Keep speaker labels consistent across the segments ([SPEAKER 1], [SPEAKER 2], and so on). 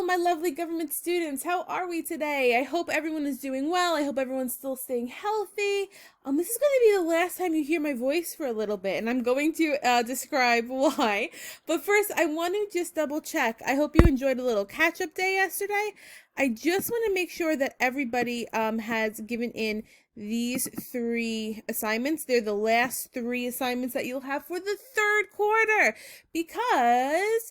[SPEAKER 1] my lovely government students. How are we today? I hope everyone is doing well. I hope everyone's still staying healthy. This is going to be the last time you hear my voice for a little bit, and I'm going to describe why. But first, I want to just double check. I hope you enjoyed a little catch-up day yesterday. I just want to make sure that everybody has given in these 3 assignments. They're the last 3 assignments that you'll have for the 3rd quarter, because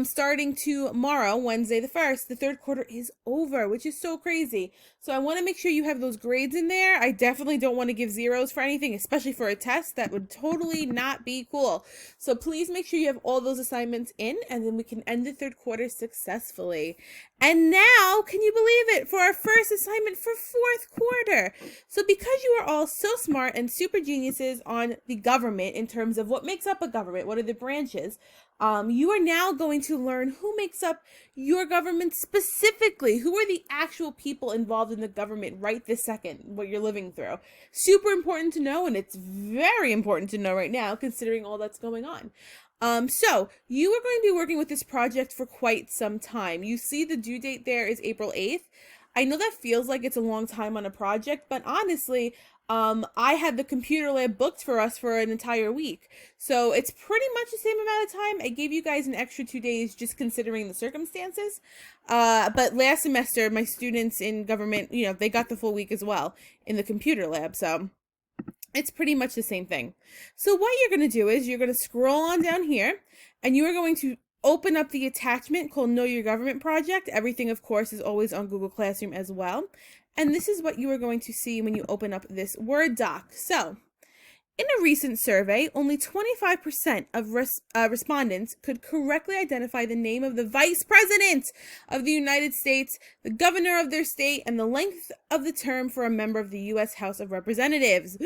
[SPEAKER 1] starting tomorrow, Wednesday the 1st, the 3rd quarter is over, which is so crazy. So I want to make sure you have those grades in there. I definitely don't want to give zeros for anything, especially for a test. That would totally not be cool. So please make sure you have all those assignments in, and then we can end the 3rd quarter successfully. And now, can you believe it, for our first assignment for 4th quarter. So because you are all so smart and super geniuses on the government in terms of what makes up a government, what are the branches, you are now going to learn who makes up your government specifically. Who are the actual people involved in the government right this second, what you're living through. Super important to know, and it's very important to know right now considering all that's going on. So you are going to be working with this project for quite some time. You see the due date there is April 8th. I know that feels like it's a long time on a project, but honestly, I had the computer lab booked for us for an entire week. So it's pretty much the same amount of time. I gave you guys an extra 2 days just considering the circumstances. But last semester, my students in government, they got the full week as well in the computer lab. So it's pretty much the same thing. So what you're going to do is you're going to scroll on down here, and you are going to open up the attachment called Know Your Government Project. Everything, of course, is always on Google Classroom as well. And this is what you are going to see when you open up this Word doc. So, in a recent survey, only 25% of respondents could correctly identify the name of the Vice President of the United States, the governor of their state, and the length of the term for a member of the U.S. House of Representatives.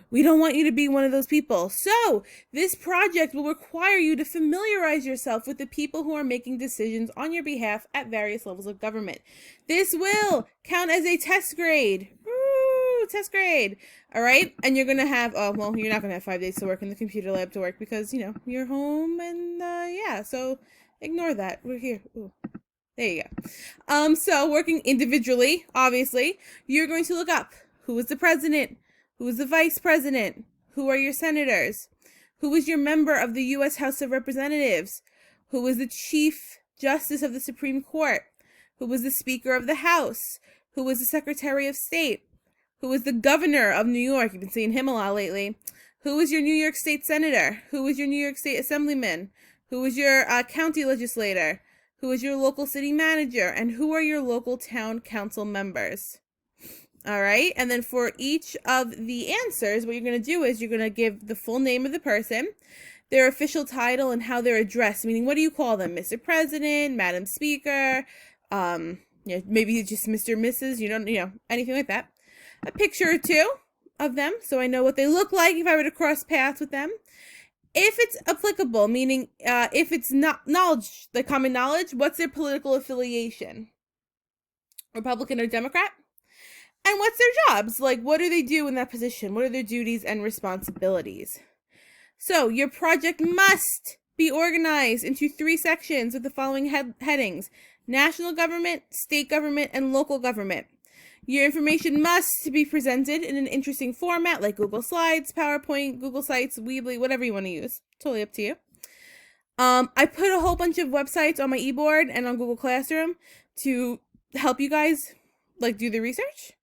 [SPEAKER 1] We don't want you to be one of those people. So, this project will require you to familiarize yourself with the people who are making decisions on your behalf at various levels of government. This will count as a test grade. Test grade. All right. And you're going to have, you're not going to have 5 days to work in the computer lab to work because, you're home and, yeah. So ignore that. We're here. Ooh. There you go. So working individually, obviously, you're going to look up who is the president, who is the vice president, who are your senators, who is your member of the U.S. House of Representatives, who is the chief justice of the Supreme Court, who was the speaker of the House, who was the secretary of state, who is the governor of New York. You've been seeing him a lot lately. Who is your New York State senator? Who is your New York State assemblyman? Who is your county legislator? Who is your local city manager? And who are your local town council members? All right. And then for each of the answers, what you're going to do is you're going to give the full name of the person, their official title, and how they're addressed. Meaning, what do you call them? Mr. President, Madam Speaker, maybe just Mr. Mrs. Anything like that. A picture or 2 of them, so I know what they look like if I were to cross paths with them. If it's applicable, meaning if it's not knowledge, the common knowledge, what's their political affiliation? Republican or Democrat? And what's their jobs? Like, what do they do in that position? What are their duties and responsibilities? So your project must be organized into 3 sections with the following headings: national government, state government, and local government. Your information must be presented in an interesting format like Google Slides, PowerPoint, Google Sites, Weebly, whatever you want to use. Totally up to you. I put a whole bunch of websites on my e-board and on Google Classroom to help you guys do the research.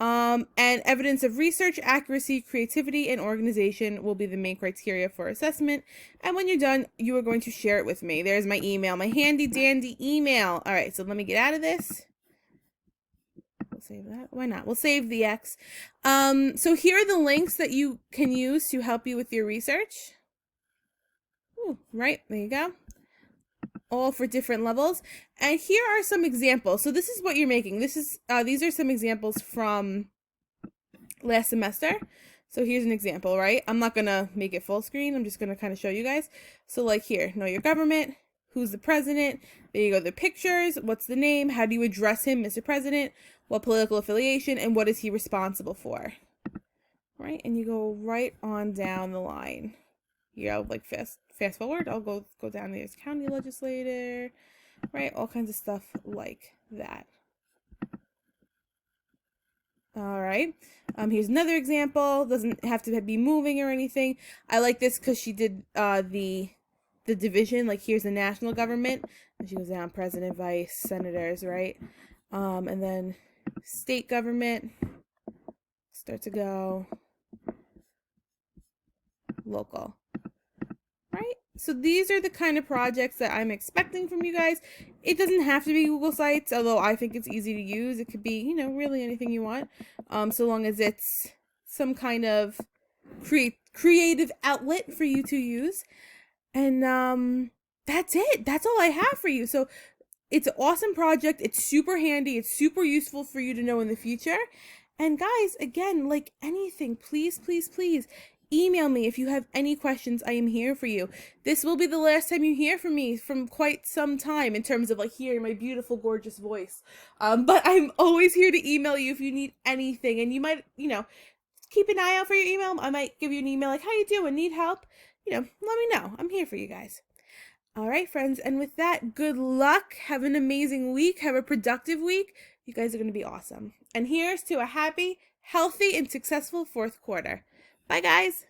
[SPEAKER 1] And evidence of research, accuracy, creativity, and organization will be the main criteria for assessment. And when you're done, you are going to share it with me. There's my email, my handy dandy email. All right, so let me get out of this. We'll save that. Why not? We'll save the X. So here are the links that you can use to help you with your research. Ooh, right, there you go. All for different levels. And here are some examples. So this is what you're making. These are some examples from last semester. So here's an example, right? I'm not gonna make it full screen. I'm just gonna kind of show you guys. So like here, know your government, who's the president, there you go, the pictures, what's the name, how do you address him, Mr. President, what political affiliation, and what is he responsible for, right? And you go right on down the line. Fast forward, I'll go down. There's county legislator, right? All kinds of stuff like that. All right. Here's another example. Doesn't have to be moving or anything. I like this because she did the division. Like here's the national government, and she goes down president, vice, senators, right? And then state government. Start to go local. Right? So these are the kind of projects that I'm expecting from you guys. It doesn't have to be Google Sites, although I think it's easy to use. It could be, you know, really anything you want, so long as it's some kind of creative outlet for you to use. And that's it. That's all I have for you. So it's an awesome project. It's super handy. It's super useful for you to know in the future. And guys, again, like anything, please, please, please email me if you have any questions. I am here for you. This will be the last time you hear from me from quite some time in terms of like hearing my beautiful, gorgeous voice. But I'm always here to email you if you need anything. And you might, you know, keep an eye out for your email. I might give you an email like, how you doing? Need help? You know, let me know. I'm here for you guys. All right, friends. And with that, good luck. Have an amazing week. Have a productive week. You guys are going to be awesome. And here's to a happy, healthy, and successful fourth quarter. Bye, guys.